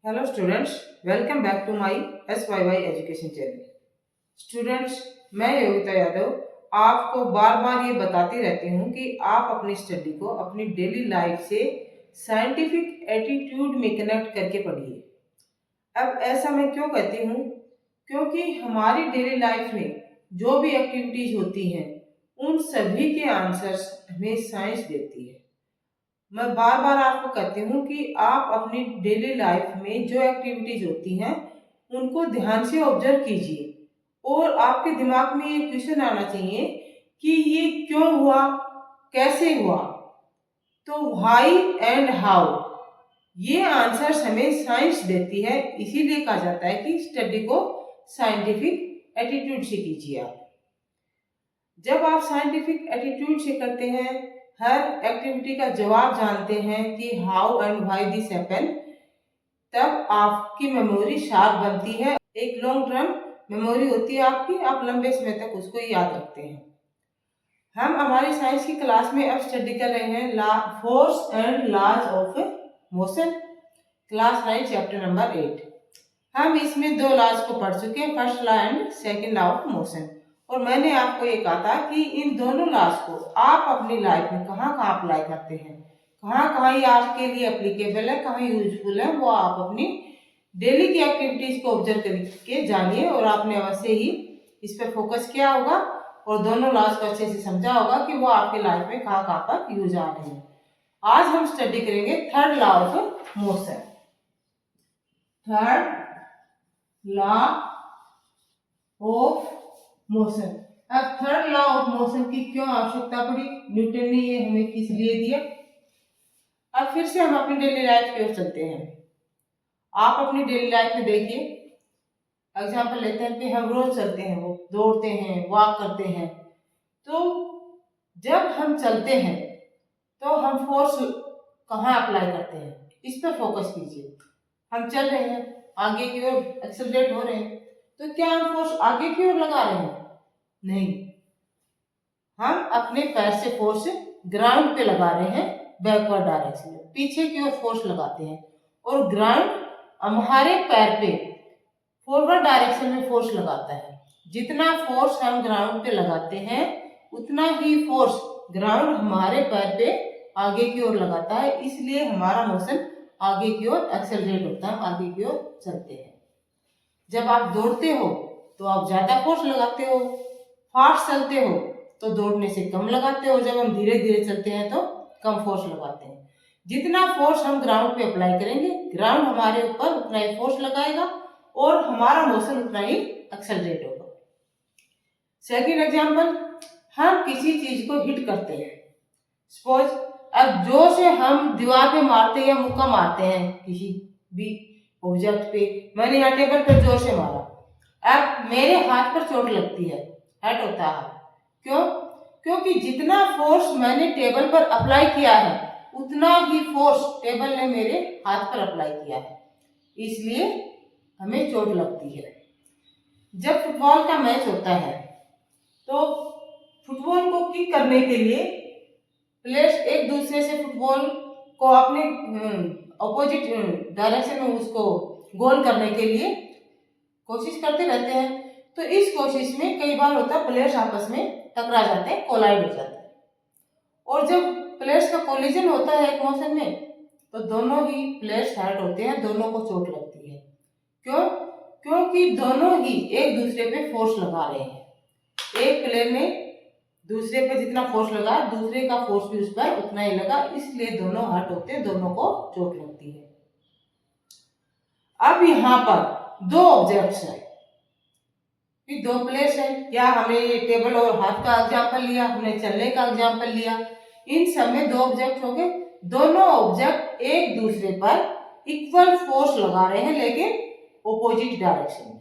Hello students, welcome back to my SYY education channel. Students, मैं योगिता यादव आपको बार बार ये बताती रहती हूँ कि आप अपनी स्टडी को अपनी डेली लाइफ से साइंटिफिक एटीट्यूड में कनेक्ट करके पढ़िए। अब ऐसा मैं क्यों कहती हूँ? क्योंकि हमारी डेली लाइफ में जो भी एक्टिविटीज होती हैं उन सभी के आंसर्स हमें साइंस देती है। मैं बार बार आपको कहती हूँ कि आप अपनी डेली लाइफ में जो एक्टिविटीज होती हैं उनको ध्यान से ऑब्जर्व कीजिए और आपके दिमाग में ये क्वेश्चन आना चाहिए कि ये क्यों हुआ, कैसे हुआ। तो व्हाई एंड हाउ ये आंसर्स हमें साइंस देती है, इसीलिए कहा जाता है कि स्टडी को साइंटिफिक एटीट्यूड से कीजिए। आप जब आप साइंटिफिक एटीट्यूड से करते हैं, हर एक्टिविटी का जवाब जानते हैं कि how and why this happen, तब आपकी मेमोरी शार्प बनती है। एक लॉन्ग टर्म मेमोरी होती है आपकी, आप लंबे समय तक उसको याद रखते हैं। हम हमारी साइंस की क्लास में अब स्टडी कर रहे हैं force and laws of motion, class 9 chapter number 8। हम इसमें दो लॉज को पढ़ चुके हैं, first law and second law of motion. और मैंने आपको ये कहा था कि इन दोनों लॉज को आप अपनी लाइफ में कहाँ कहाँ अप्लाई करते हैं, कहाँ कहाँ ये आपके लिए एप्लीकेबल है, कहाँ यूजफुल है, वो आप अपनी डेली की एक्टिविटीज को ऑब्जर्व करके जानिए। और आपने अवश्य ही इस पर फोकस किया होगा और दोनों लॉज को अच्छे से समझा होगा कि वो आपकी लाइफ में कहाँ कहाँ पर यूज आ रहे हैं। आज हम स्टडी करेंगे third law of motion. Third law of motion. अब थर्ड लॉ ऑफ मोशन की क्यों आवश्यकता पड़ी, न्यूटन ने ये हमें किस लिए दिया। अब फिर से हम अपनी डेली लाइफ की ओर चलते हैं। आप अपनी डेली लाइफ में देखिए, एग्जाम्पल लेते हैं कि हम रोज चलते हैं, वो दौड़ते हैं, वॉक करते हैं। तो जब हम चलते हैं तो हम फोर्स कहाँ अप्लाई करते हैं, इस पर फोकस कीजिए। हम चल रहे हैं, आगे की ओर एक्सेलरेट हो रहे हैं, तो क्या हम फोर्स आगे की ओर लगा रहे हैं? नहीं, हम अपने पैर से फोर्स ग्राउंड पे लगा रहे हैं, बैकवर्ड डायरेक्शन में पीछे की ओर फोर्स लगाते हैं। और ग्राउंड हमारे पैर पे फॉरवर्ड डायरेक्शन में फोर्स लगाता है। जितना फोर्स हम ग्राउंड पे लगाते हैं उतना ही फोर्स ग्राउंड हमारे पैर पे आगे की ओर लगाता है, इसलिए हमारा मोशन आगे की ओर एक्सेलरेट होता है, आगे की ओर चलते हैं। जब आप दौड़ते हो तो आप ज्यादा फोर्स लगाते हो, फास्ट चलते हो तो दौड़ने से कम लगाते हो, जब हम धीरे धीरे चलते हैं तो कम फोर्स लगाते हैं। जितना फोर्स हम ग्राउंड पे अप्लाई करेंगे, ग्राउंड हमारे ऊपर उतना ही फोर्स लगाएगा और हमारा मोशन उतना ही एक्सेलरेट होगा। सेकंड एग्जांपल, हम किसी चीज को हिट करते हैं, सपोज अब जोर से हम दीवार पे मारते हैं या मुक्का मारते हैं किसी भी ऑब्जेक्ट पे। मैंने यहाँ टेबल पर जोर से मारा, अब मेरे हाथ पर चोट लगती है, हर्ट होता है। क्यों? क्योंकि जितना फोर्स मैंने टेबल पर अप्लाई किया है उतना ही फोर्स टेबल ने मेरे हाथ पर अप्लाई किया है, इसलिए हमें चोट लगती है। जब फुटबॉल का मैच होता है तो फुटबॉल को किक करने के लिए प्लेयर्स एक दूसरे से फुटबॉल को अपने अपोजिट डायरेक्शन में उसको गोल करने के लिए कोशिश करते रहते हैं। तो इस कोशिश में कई बार होता है प्लेयर्स आपस में टकरा जाते हैं, कोलाइड हो जाते हैं। और जब प्लेयर्स का कोलिजन होता है एक मोशन में तो दोनों ही प्लेयर्स हर्ट होते हैं, दोनों को चोट लगती है। क्यों? क्योंकि दोनों ही एक दूसरे पे फोर्स लगा रहे हैं। एक प्लेयर ने दूसरे पे जितना फोर्स लगा, दूसरे का फोर्स भी उस पर उतना ही लगा, इसलिए दोनों हर्ट होते हैं, दोनों को चोट लगती है। अब यहाँ पर दो ऑब्जेक्ट्स हैं, दो प्लेयर्स हैं, या हमने ये टेबल और हाथ का एग्जाम्पल लिया, हमने चलने का एग्जाम्पल लिया, इन सब में दो ऑब्जेक्ट हो गए। दोनों ऑब्जेक्ट एक दूसरे पर इक्वल फोर्स लगा रहे हैं लेकिन ऑपोजिट डायरेक्शन में।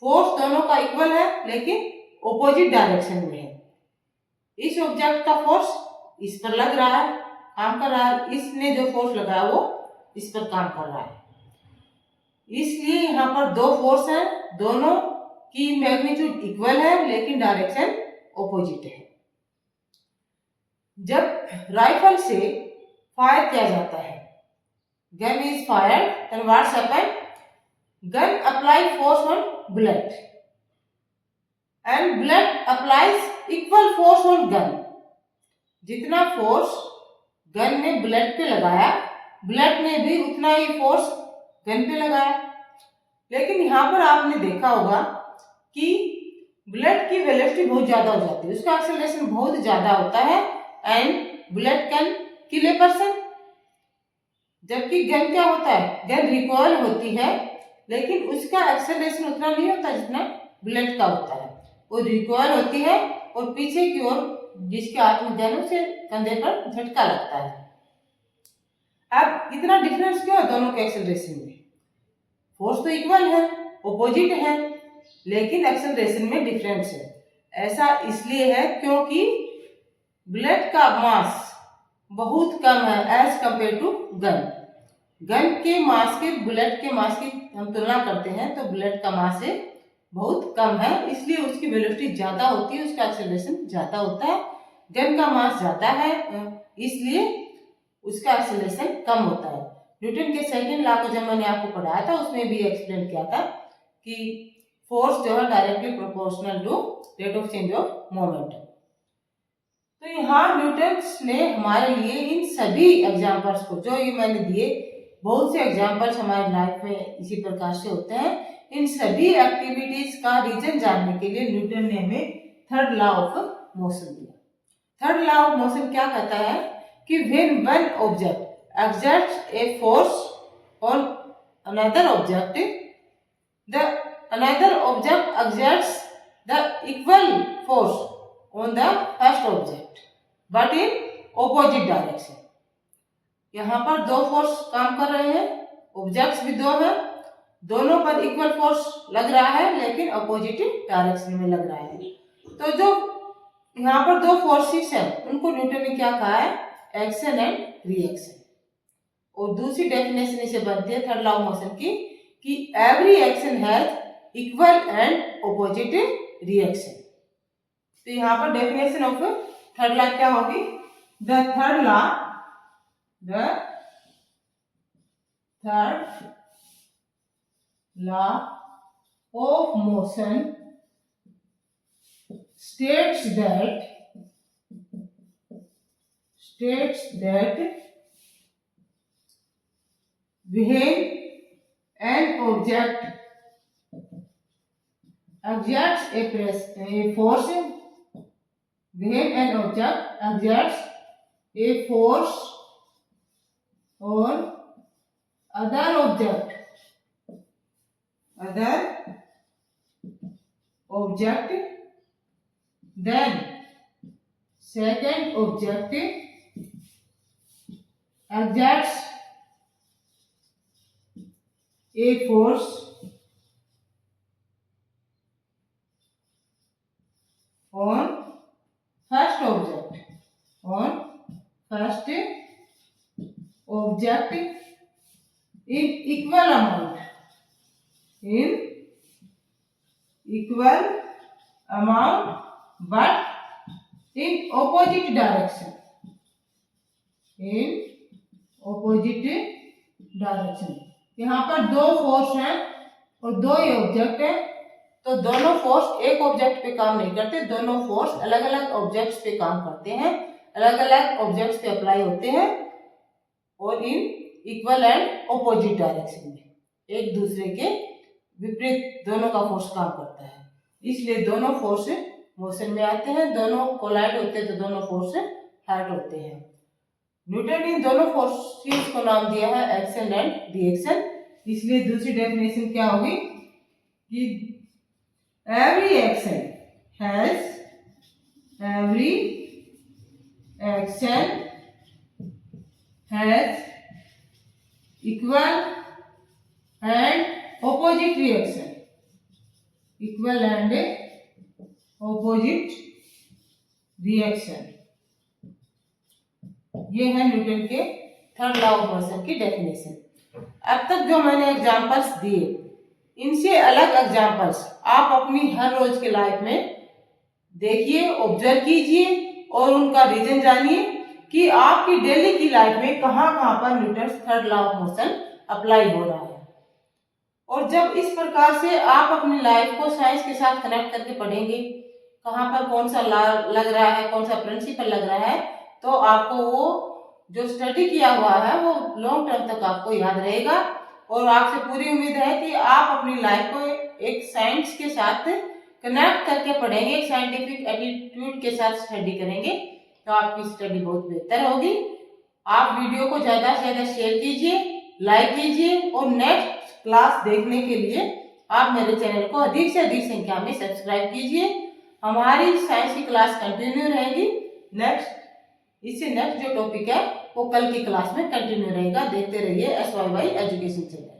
फोर्स दोनों का इक्वल है लेकिन ऑपोजिट डायरेक्शन में है। इस ऑब्जेक्ट का फोर्स इस पर लग रहा है, काम कर रहा है, इसने जो फोर्स लगाया वो इस पर काम कर रहा है, इसलिए यहाँ पर दो फोर्स हैं, दोनों की मैग्नीट्यूड इक्वल है लेकिन डायरेक्शन ऑपोजिट है। जब राइफल से फायर किया जाता है gun is fired, then what's happened? Gun apply force on bullet and bullet applies equal force on gun. जितना फोर्स गन ने बुलेट पे लगाया, बुलेट ने भी उतना ही फोर्स गन पे लगाया। लेकिन यहाँ पर आपने देखा होगा कि बुलेट की वेलोसिटी बहुत ज्यादा हो जाती है, उसका एक्सेलरेशन बहुत ज्यादा होता है and bullet can kill a person. जबकि गन क्या होता है, गन रिकॉइल होती है लेकिन उसका एक्सेलरेशन उतना नहीं होता जितना बुलेट का होता है। वो रिकॉइल होती है और पीछे की ओर जिसके हाथ में गन उसे कंधे पर झटका लगता है। अब इतना डिफरेंस क्यों है दोनों के एक्सेलरेशन में? फोर्स तो इक्वल है, ऑपोजिट है, लेकिन एक्सेलरेशन में डिफरेंस है। ऐसा इसलिए है क्योंकि बुलेट का मास बहुत कम है as compare to gun. Gun के मास के बुलेट के मास की हम तुलना करते हैं तो बुलेट का मास से बहुत कम है, इसलिए उसकी वेलोसिटी ज्यादा होती है, उसका एक्सेलरेशन ज्यादा होता है। गन का मास ज्यादा है इसलिए उसका एक्सेलरेशन कम होता है। न्यूटन के सेकंड लॉ को जब मैंने आपको पढ़ाया था उसमें भी एक्सप्लेन किया था कि फोर्स जो है directly proportional to rate of change of moment. तो यहाँ न्यूटन ने हमारे लिए इन सभी एग्जाम्पल्स को, जो ये मैंने दिए, बहुत से एग्जाम्पल्स हमारी लाइफ में इसी प्रकार से होते हैं, इन सभी एक्टिविटीज का रीजन जानने के लिए न्यूटन ने हमें थर्ड लॉ ऑफ मोशन दिया। थर्ड लॉ ऑफ मोशन क्या कहता है कि when one object exerts a force on another object, the another object exerts the equal force on the first object but in opposite direction। यहाँ पर दो force काम कर रहे हैं, ऑब्जेक्ट्स भी दो हैं, दोनों पर इक्वल फोर्स लग रहा है लेकिन अपोजिट डायरेक्शन में लग रहा है। तो जो यहाँ पर दो फोर्सेस हैं उनको न्यूटन ने क्या कहा है, एक्शन एंड रिएक्शन। और दूसरी डेफिनेशन इसे बनती है थर्ड लॉ ऑफ मोशन की कि every action has equal and opposite reaction. तो यहाँ पर डेफिनेशन ऑफ थर्ड लॉ क्या होगी, the third law of motion states that when an object exerts a force, when an object exerts a force on other object, then second object exerts a force on first object in equal amount but in opposite direction, यहाँ पर दो force हैं और दो ही object है, तो दोनों force एक ऑब्जेक्ट पे काम नहीं करते, दोनों फोर्स अलग अलग ऑब्जेक्ट्स पे काम करते हैं, अलग अलग ऑब्जेक्ट्स पे अप्लाई होते हैं और in equal and opposite direction में, एक दूसरे के विपरीत दोनों का फोर्स काम करता है, इसलिए दोनों फोर्स मोशन में आते हैं, दोनों कोलाइड होते हैं तो दोनों फोर्स हर्ट होते हैं। न्यूटन ने इन दोनों फोर्सेस को नाम दिया है एक्शन एंड रिएक्शन, इसलिए दूसरी डेफिनेशन क्या होगी कि every action has equal and opposite reaction, equal and opposite reaction. ये है न्यूटन के थर्ड लॉ ऑफ मोशन की डेफिनेशन। अब तक जो मैंने एग्जांपल्स दिए, इनसे अलग एग्जांपल्स आप अपनी हर रोज के लाइफ में देखिए, ऑब्जर्व कीजिए और उनका रीजन जानिए, कि आपकी डेली की लाइफ में कहाँ कहाँ पर Newton third law of motion apply हो रहा है। और जब इस प्रकार से आप अपनी लाइफ को साइंस के साथ कनेक्ट करके पढ़ेंगे, कहाँ पर कौन सा लॉ लग रहा है, कौन सा प्रिंसिपल लग रहा है, तो आपको वो जो स्टडी किया हुआ है वो लॉन्ग टर्म तक आपको याद रहेगा। और आपसे पूरी उम्मीद है कि आप अपनी लाइफ को एक साइंस के साथ कनेक्ट करके पढ़ेंगे, एक साइंटिफिक एटीट्यूड के साथ स्टडी करेंगे, तो आपकी स्टडी बहुत बेहतर होगी। आप वीडियो को ज़्यादा से ज़्यादा शेयर कीजिए, लाइक कीजिए, और नेक्स्ट क्लास देखने के लिए आप मेरे चैनल को अधिक से अधिक संख्या में सब्सक्राइब कीजिए। हमारी साइंस की क्लास कंटिन्यू रहेगी। इससे नेक्स्ट जो टॉपिक है वो कल की क्लास में कंटिन्यू रहेगा। देखते रहिए SYY एजुकेशन चैनल।